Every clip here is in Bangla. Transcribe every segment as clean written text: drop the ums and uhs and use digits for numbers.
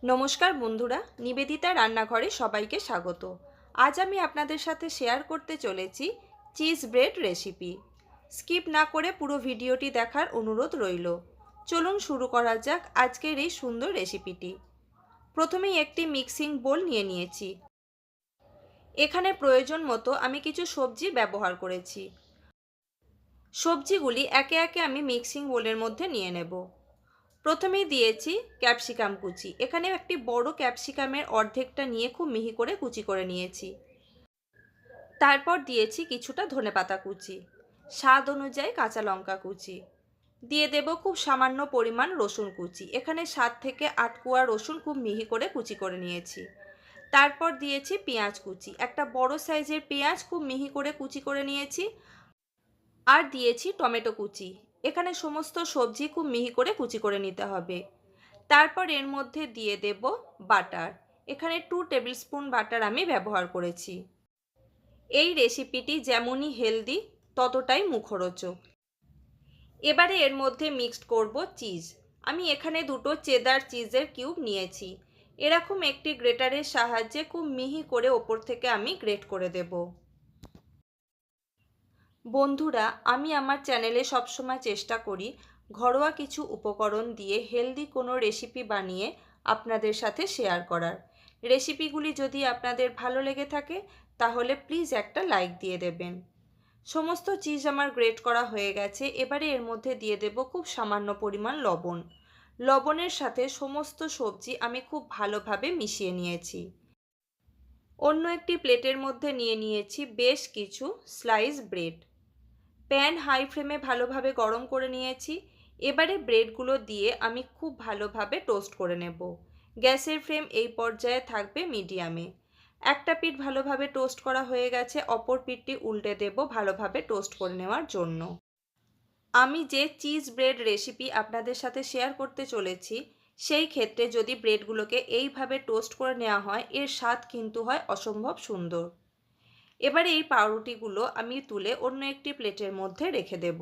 নমস্কার বন্ধুরা, নিবেদিতা রান্নাঘরে সবাইকে স্বাগত। আজ আমি আপনাদের সাথে শেয়ার করতে চলেছি চিজ ব্রেড রেসিপি। স্কিপ না করে পুরো ভিডিওটি দেখার অনুরোধ রইল। চলুন শুরু করা যাক আজকের এই সুন্দর রেসিপিটি। প্রথমেই একটি মিক্সিং বোল নিয়ে নিয়েছি। এখানে প্রয়োজন মতো আমি কিছু সবজি ব্যবহার করেছি। সবজিগুলি একে একে আমি মিক্সিং বোলের মধ্যে নিয়ে নেব। প্রথমেই দিয়েছি ক্যাপসিকাম কুচি। এখানে একটি বড় ক্যাপসিকামের অর্ধেকটা নিয়ে খুব মিহি করে কুচি করে নিয়েছি। তারপর দিয়েছি কিছুটা ধনেপাতা কুচি, স্বাদ অনুযায়ী কাঁচা লঙ্কা কুচি, দিয়ে দেব খুব সামান্য পরিমাণ রসুন কুচি। এখানে 7 থেকে 8 কোয়া রসুন খুব মিহি করে কুচি করে নিয়েছি। তারপর দিয়েছি পেঁয়াজ কুচি, একটা বড় সাইজের পেঁয়াজ খুব মিহি করে কুচি করে নিয়েছি। আর দিয়েছি টমেটো কুচি। এখানে সমস্ত সবজি খুব মিহি করে কুচি করে নিতে হবে। তারপর এর মধ্যে দিয়ে দেব বাটার। এখানে 2 টেবিল স্পুন বাটার আমি ব্যবহার করেছি। এই রেসিপিটি যেমনই হেলদি ততটাই মুখরোচক। এবারে এর মধ্যে মিক্সড করব চিজ। আমি এখানে দুটো চেদার চিজের কিউব নিয়েছি। এরকম একটি গ্রেটারের সাহায্যে খুব মিহি করে ওপর থেকে আমি গ্রেট করে দেব। বন্ধুরা, আমি আমার চ্যানেলে সবসময় চেষ্টা করি ঘরোয়া কিছু উপকরণ দিয়ে হেলদি কোনো রেসিপি বানিয়ে আপনাদের সাথে শেয়ার করার। রেসিপিগুলি যদি আপনাদের ভালো লেগে থাকে তাহলে প্লিজ একটা লাইক দিয়ে দেবেন। সমস্ত চিজ আমার গ্রেট করা হয়ে গেছে। এবারে এর মধ্যে দিয়ে দেব খুব সামান্য পরিমাণ লবণ। লবণের সাথে সমস্ত সবজি আমি খুব ভালোভাবে মিশিয়ে নিয়েছি। অন্য একটি প্লেটের মধ্যে নিয়ে নিয়েছি বেশ কিছু স্লাইস ব্রেড। প্যান হাই ফ্লেমে ভালোভাবে গরম করে নিয়েছি। এবারে ব্রেডগুলো দিয়ে আমি খুব ভালোভাবে টোস্ট করে নেব। গ্যাসের ফ্লেম এই পর্যায়ে থাকবে মিডিয়ামে। একটা পিঠ ভালোভাবে টোস্ট করা হয়ে গেছে, অপর পিঠটি উল্টে দেব ভালোভাবে টোস্ট করে নেওয়ার জন্য। আমি যে চিজ ব্রেড রেসিপি আপনাদের সাথে শেয়ার করতে চলেছি সেই ক্ষেত্রে যদি ব্রেডগুলোকে এইভাবে টোস্ট করে নেওয়া হয় এর স্বাদ কিন্তু হয় অসম্ভব সুন্দর। এবারে এই পাউরুটিগুলো আমি তুলে অন্য একটি প্লেটের মধ্যে রেখে দেব।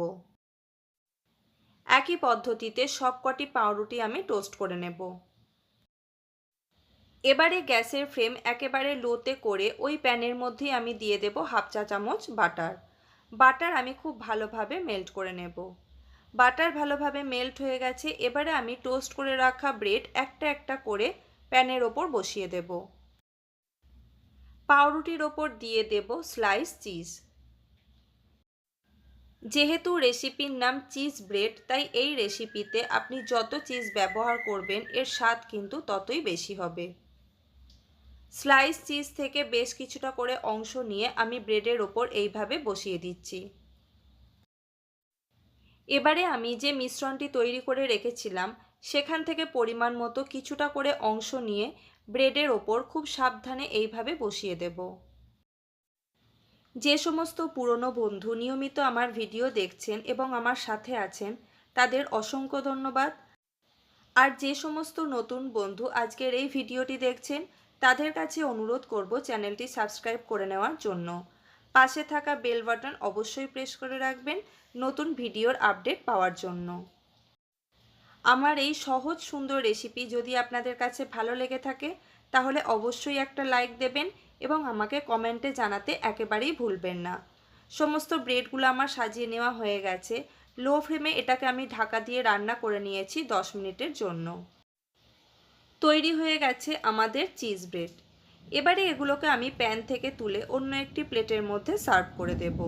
একই পদ্ধতিতে সবকটি পাউরুটি আমি টোস্ট করে নেব। এবারে গ্যাসের ফ্লেম একেবারে লোতে করে ওই প্যানের মধ্যেই আমি দিয়ে দেব হাফ চা চামচ বাটার। বাটার আমি খুব ভালোভাবে মেল্ট করে নেব। বাটার ভালোভাবে মেল্ট হয়ে গেছে। এবারে আমি টোস্ট করে রাখা ব্রেড একটা একটা করে প্যানের ওপর বসিয়ে দেব। পাউরুটির ওপর দিয়ে দেব স্লাইস চিজ। যেহেতু রেসিপির নাম চিজ ব্রেড, তাই এই রেসিপিতে আপনি যত চিজ ব্যবহার করবেন এর স্বাদ কিন্তু ততই বেশি হবে। স্লাইস চিজ থেকে বেশ কিছুটা করে অংশ নিয়ে আমি ব্রেডের ওপর এইভাবে বসিয়ে দিচ্ছি। এবারে আমি যে মিশ্রণটি তৈরি করে রেখেছিলাম সেখান থেকে পরিমাণ মতো কিছুটা করে অংশ নিয়ে ব্রেডের ওপর খুব সাবধানে এইভাবে বসিয়ে দেব। যে সমস্ত পুরনো বন্ধু নিয়মিত আমার ভিডিও দেখছেন এবং আমার সাথে আছেন তাদের অসংখ্য ধন্যবাদ। আর যে সমস্ত নতুন বন্ধু আজকের এই ভিডিওটি দেখছেন তাদের কাছে অনুরোধ করব চ্যানেলটি সাবস্ক্রাইব করে নেওয়ার জন্য। পাশে থাকা বেল বাটন অবশ্যই প্রেস করে রাখবেন নতুন ভিডিওর আপডেট পাওয়ার জন্য। আমার এই সহজ সুন্দর রেসিপি যদি আপনাদের কাছে ভালো লেগে থাকে তাহলে অবশ্যই একটা লাইক দেবেন এবং আমাকে কমেন্টে জানাতে একেবারেই ভুলবেন না। সমস্ত ব্রেডগুলো আমার সাজিয়ে নেওয়া হয়ে গেছে। লো ফ্লেমে এটাকে আমি ঢাকা দিয়ে রান্না করে নিয়েছি 10 মিনিটের জন্য। তৈরি হয়ে গেছে আমাদের চিজ ব্রেড। এবারে এগুলোকে আমি প্যান থেকে তুলে অন্য একটি প্লেটের মধ্যে সার্ভ করে দেব।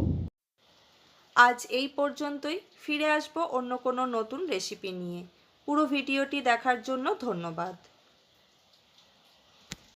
আজ এই পর্যন্তই। ফিরে আসবো অন্য কোনো নতুন রেসিপি নিয়ে। পুরো ভিডিওটি দেখার জন্য ধন্যবাদ।